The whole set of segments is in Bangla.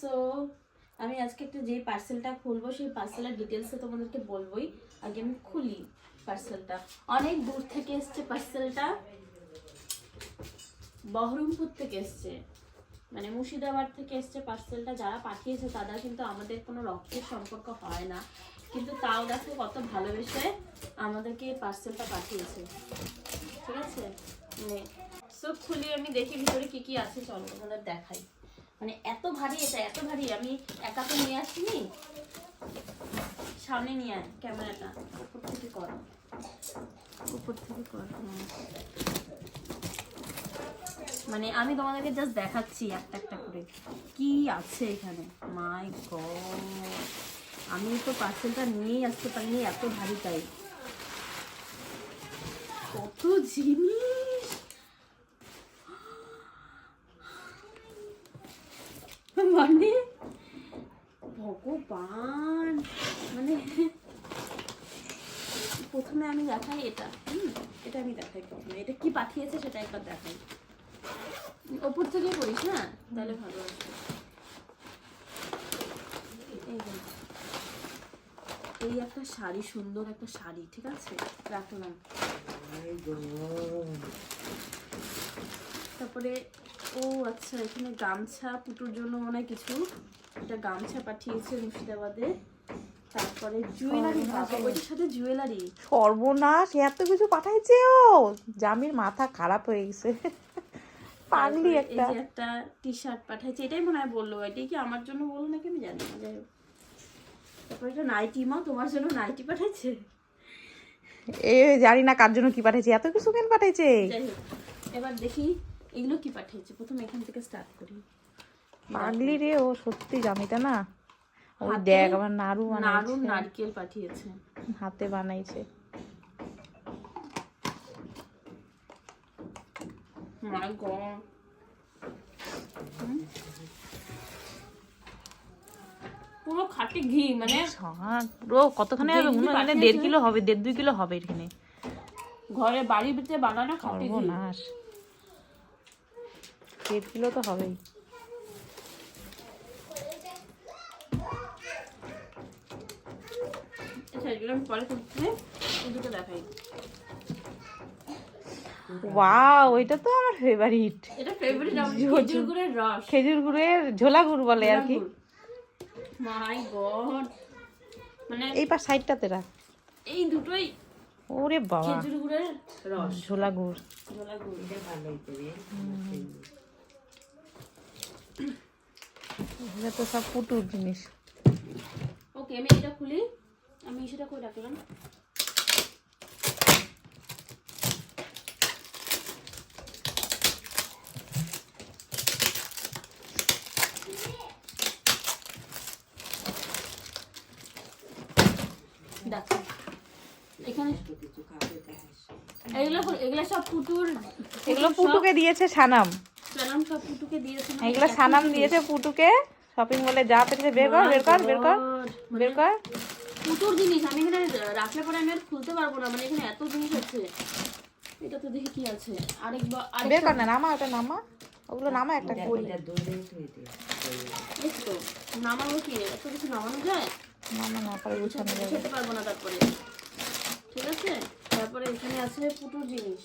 সো আমি আজকে একটা যে পার্সেলটা খুলবো সেই পার্সেলের ডিটেলসে তোমাদেরকে বলবোই। আগে আমি খুলি পার্সেলটা। অনেক দূর থেকে এসছে পার্সেলটা, বহরমপুর থেকে এসছে, মানে মুর্শিদাবাদ থেকে এসছে পার্সেলটা। যারা পাঠিয়েছে তারা কিন্তু আমাদের কোনো রক্তের সম্পর্ক হয় না, কিন্তু তাও দেখো কত ভালোবেসে আমাদেরকে পার্সেলটা পাঠিয়েছে। ঠিক আছে, সব খুলি আমি দেখি ভিতরে কি কি আছে। চলো তোমাদের দেখাই। মানে এত ভারী, এটা এত ভারী, আমি একা তো নিয়ে আসিনি। সামনে নিয়ে আয় ক্যামেরাটা, উপর থেকে করো, উপর থেকে করো। মানে আমি তোমাদেরকে জাস্ট দেখাচ্ছি একটা একটা করে কি আছে এখানে। মাই গড, আমি তো পার্সেলটা নিয়েই আসতে পারিনি, এত ভারী তাই। কত জিনিস, মানে ভগবান। মানে প্রথমে আমি দেখাই এটা, এটা আমি দেখাই প্রথমে, এটা কি পাঠিয়েছে সেটা একবার দেখাই। ওপর থেকে করিস না, তাহলে ভালো আছে। এই একটা শাড়ি, সুন্দর একটা শাড়ি, ঠিক আছে রাখলাম। তারপরে ও আচ্ছা, এখানে গামছা পুটুর জন্য মনে হয় কিছু, এটা গামছা পাঠিয়েছে মুর্শিদাবাদে। তারপরে জুয়েলারি, ওইটার সাথে জুয়েলারি। সর্বনাশ, এত কিছু পাঠাইছে ও, জামির মাথা খারাপ হয়ে গেছে। পাগলি একটা। এই যে একটা টি শার্ট পাঠাইছে, এটাই মনে হয় বললো, এটাই কি আমার জন্য বললো নাকি আমি জানি না, যাই হোক। তারপরে এটা নাইটি, মা তোমার জন্য নাইটি পাঠাইছে। এ জানি না কার জন্য কি পাঠাইছে, এত কিছু কেন পাঠাইছে। যাই হোক, এবার দেখি এগুলো কি পাঠিয়েছে। প্রথমে এখান থেকে স্টার্ট করি। পাগলি রে ও, সত্যি জামিটা না। ওই দেখ আমার নাড়ু বানাইছে, নারকেল পাঠিয়েছে, হাতে বানাইছে। মাই গড, পুরো খাঁটি ঘি, মানে পুরো কতখানি হবে, মানে 1.5 কিলো হবে, 1.5-2 কিলো হবে এখানে। ঘরে বাড়ির ভিতরে বানানো খাঁটি ঘি। সর্বনাশ, 1.5 কিলো তো হবেই। ওয়াও, এটা তো আমার ফেভারিট। এটা ফেভারিট, আমার খেজুর গুড়ের রস, খেজুর গুড়ের ঝোলা গুড় বলে আর কি। মাই গড, মানে এই পাশ সাইডটাতে রাখ, এই দুটোই ওরে বাবা, খেজুর গুড়ের রস, ঝোলা গুড়। ঝোলা গুড়, এটা ভালোই করে। এটা তো সব পুটুর জিনিস। ওকে, আমি এটা খুলি, আমি সেটা করে রাখলাম। দেখো এখানে এগুলো সব পুটুর, এগুলো পুটুকে দিয়েছে সানাম। সানাম সব পুটুকে দিয়েছে, এগুলো সানাম দিয়েছে পুটুকে। শপিং মলে যা পেরেছে বের কর, বের কর, বের কর, বের কর। পুটুর জিনিস আমি এখানে রাখলে পরে আমি আর খুলতে পারবো না, মানে এখানে এত জিনিস আছে। এটা তো দেখি কি আছে, আরেকবার বের কর না, নামা ওটা, নামা ওগুলো, নামা একটা করি। তো নামাবো কি, এত কিছু নামানো যায়? নামা না পারে গুছানো যাবে, গুছাতে পারবো না। তারপরে ঠিক আছে, তারপরে এখানে আছে পুটুর জিনিস,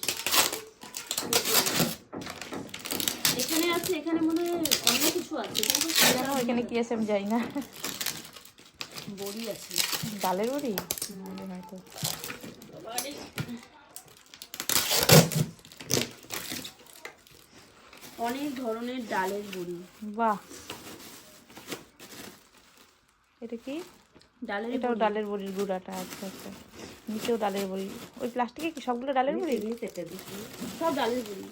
এখানে আছে, এখানে মনে হয় অন্য কিছু আছে, এখানে কি আছে আমি জানি না। বড়ি আছে, ডালের বড়ি হয়তো। অনেক ধরনের ডালের বড়ি। বাহ, এটা কি? ডালের, এটাও ডালের বড়ির গুঁড়াটা। আচ্ছা আচ্ছা, নিচেও ডালের বড়ি। ওই প্লাস্টিকে কি সবগুলো ডালের বড়ি? সব ডালের বড়ি।